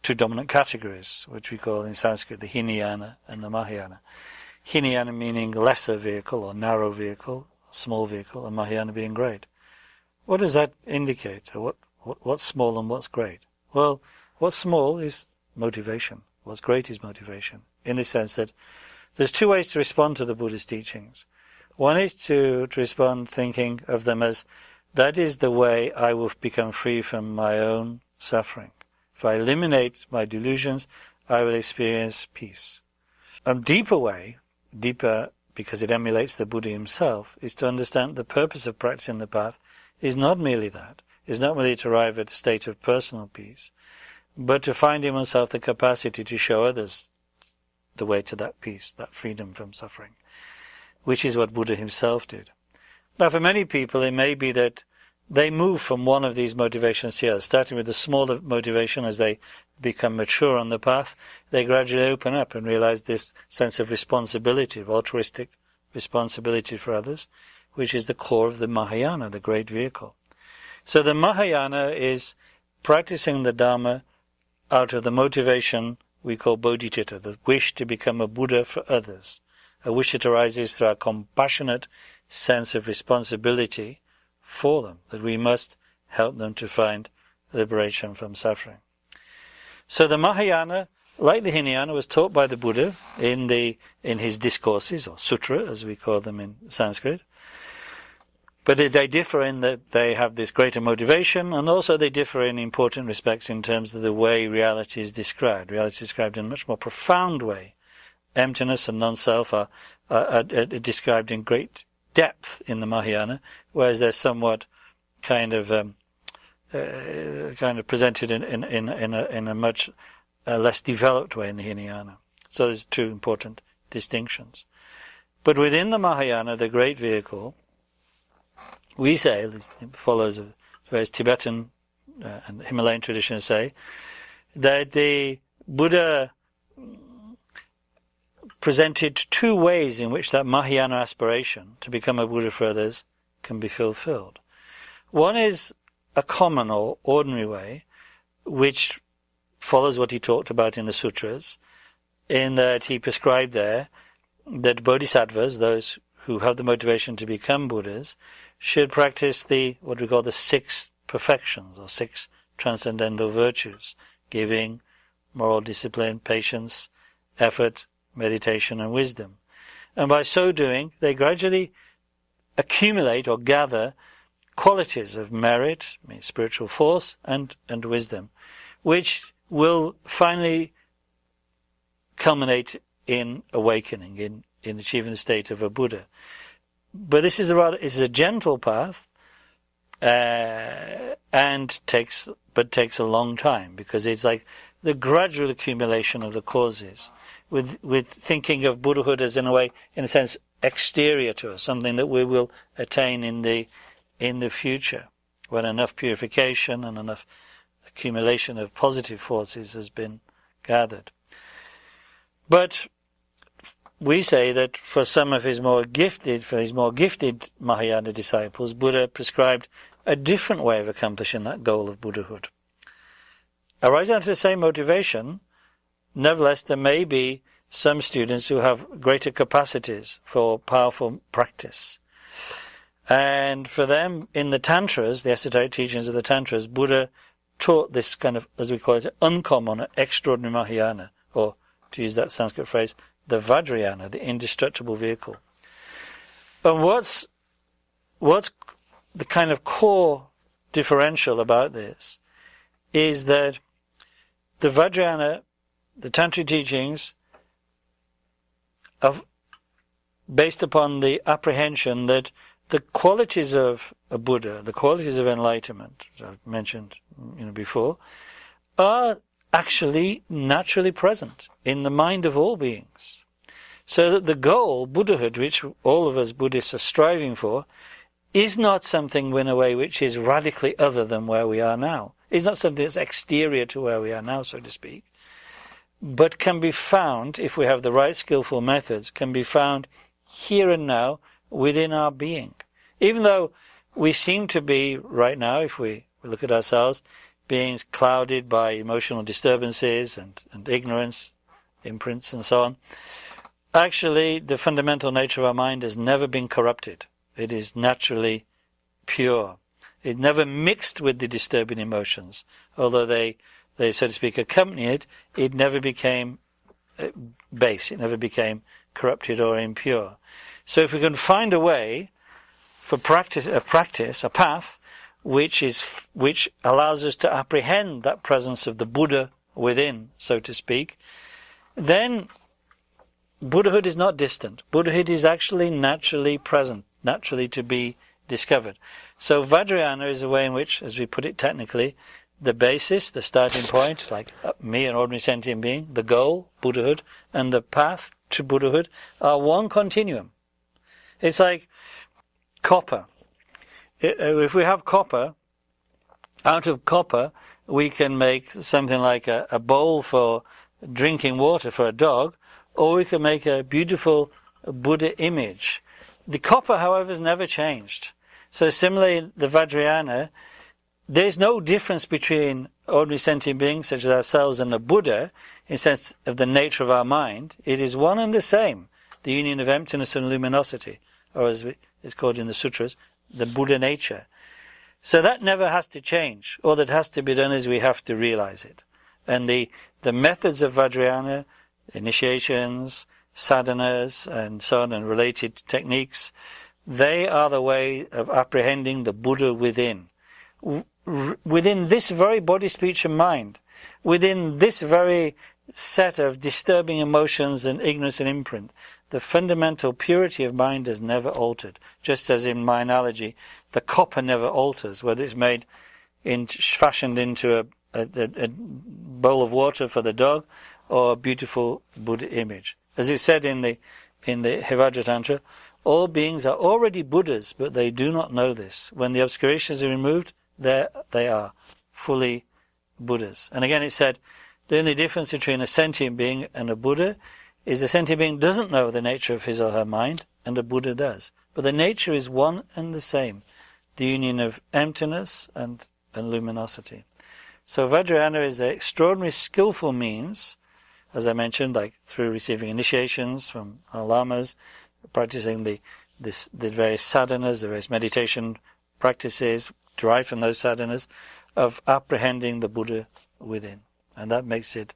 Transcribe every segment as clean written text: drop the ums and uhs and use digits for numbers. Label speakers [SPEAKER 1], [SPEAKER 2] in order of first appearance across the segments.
[SPEAKER 1] two dominant categories, which we call in Sanskrit the Hinayana and the Mahayana. Hinayana meaning lesser vehicle or narrow vehicle, small vehicle, and Mahayana being great. What does that indicate? What's small and what's great? Well, what's small is motivation. What's great is motivation. In the sense that there's two ways to respond to the Buddha's teachings. One is to respond thinking of them as, that is the way I will become free from my own suffering. If I eliminate my delusions, I will experience peace. A deeper way, deeper because it emulates the Buddha himself, is to understand the purpose of practicing the path is not merely that. It's not merely to arrive at a state of personal peace, but to find in oneself the capacity to show others the way to that peace, that freedom from suffering, which is what Buddha himself did. Now, for many people, it may be that they move from one of these motivations to the other, starting with the smaller motivation as they become mature on the path. They gradually open up and realize this sense of responsibility, of altruistic responsibility for others, which is the core of the Mahayana, the great vehicle. So the Mahayana is practicing the Dharma out of the motivation we call bodhicitta, the wish to become a Buddha for others, a wish that arises through our compassionate sense of responsibility for them, that we must help them to find liberation from suffering. So the Mahayana, like the Hinayana, was taught by the Buddha in his discourses, or sutra as we call them in Sanskrit. But they differ in that they have this greater motivation, and also they differ in important respects in terms of the way reality is described. Reality is described in a much more profound way. Emptiness and non-self are described in great depth in the Mahayana, whereas they're somewhat kind of presented in a much less developed way in the Hinayana. So there's two important distinctions. But within the Mahayana, the great vehicle, we say, it follows various Tibetan and Himalayan traditions say, that the Buddha presented two ways in which that Mahayana aspiration to become a Buddha for others can be fulfilled. One is a common or ordinary way, which follows what he talked about in the sutras, in that he prescribed there that bodhisattvas, those who have the motivation to become Buddhas, should practice what we call the 6 perfections, or 6 transcendental virtues: giving, moral discipline, patience, effort, meditation, and wisdom. And by so doing, they gradually accumulate or gather qualities of merit, spiritual force, and wisdom, which will finally culminate in awakening, in achieving the state of a Buddha. But this is a gentle path, and takes a long time, because it's like the gradual accumulation of the causes, with thinking of Buddhahood as in a sense exterior to us, something that we will attain in the future, when enough purification and enough accumulation of positive forces has been gathered. But we say that for some of his more gifted Mahayana disciples, Buddha prescribed a different way of accomplishing that goal of Buddhahood. Arising out of the same motivation, nevertheless, there may be some students who have greater capacities for powerful practice. And for them, in the Tantras, the esoteric teachings of the Tantras, Buddha taught this kind of, as we call it, uncommon, extraordinary Mahayana, or, to use that Sanskrit phrase, the Vajrayana, the indestructible vehicle. And what's the kind of core differential about this is that the Vajrayana, the Tantric teachings, are based upon the apprehension that the qualities of a Buddha, the qualities of enlightenment, as I've mentioned before, are actually naturally present in the mind of all beings. So that the goal, Buddhahood, which all of us Buddhists are striving for, is not something in a way which is radically other than where we are now. It's not something that's exterior to where we are now, so to speak, but can be found, if we have the right skillful methods, can be found here and now within our being. Even though we seem to be, right now, if we look at ourselves, beings clouded by emotional disturbances and ignorance, imprints and so on. Actually, the fundamental nature of our mind has never been corrupted. It is naturally pure. It never mixed with the disturbing emotions. Although they so to speak, accompany it, it never became base. It never became corrupted or impure. So if we can find a way for practice, a path, which allows us to apprehend that presence of the Buddha within, so to speak, then Buddhahood is not distant. Buddhahood is actually naturally present, naturally to be discovered. So Vajrayana is a way in which, as we put it technically, the basis, the starting point, like me, an ordinary sentient being, the goal, Buddhahood, and the path to Buddhahood are one continuum. It's like copper. If we have copper, out of copper we can make something like a bowl for drinking water for a dog, or we can make a beautiful Buddha image. The copper, however, has never changed. So similarly, the Vajrayana, there is no difference between ordinary sentient beings such as ourselves and a Buddha in the sense of the nature of our mind. It is one and the same, the union of emptiness and luminosity, or as it's called in the sutras, the Buddha nature. So that never has to change. All that has to be done is we have to realize it. And the methods of Vajrayana, initiations, sadhanas, and so on, and related techniques, they are the way of apprehending the Buddha within. Within this very body, speech and mind, within this very set of disturbing emotions and ignorance and imprint, the fundamental purity of mind has never altered. Just as in my analogy, the copper never alters, whether it's fashioned into a bowl of water for the dog or a beautiful Buddha image. As it said in the Hevajra Tantra, all beings are already Buddhas, but they do not know this. When the obscurations are removed, there they are, fully Buddhas. And again it said, the only difference between a sentient being and a Buddha is a sentient being doesn't know the nature of his or her mind, and a Buddha does. But the nature is one and the same, the union of emptiness and luminosity. So Vajrayana is an extraordinary skillful means, as I mentioned, like through receiving initiations from our lamas, practicing the various sadhanas, the various meditation practices derived from those sadhanas, of apprehending the Buddha within. And that makes it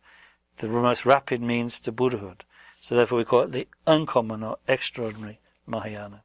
[SPEAKER 1] the most rapid means to Buddhahood. So therefore we call it the uncommon or extraordinary Mahayana.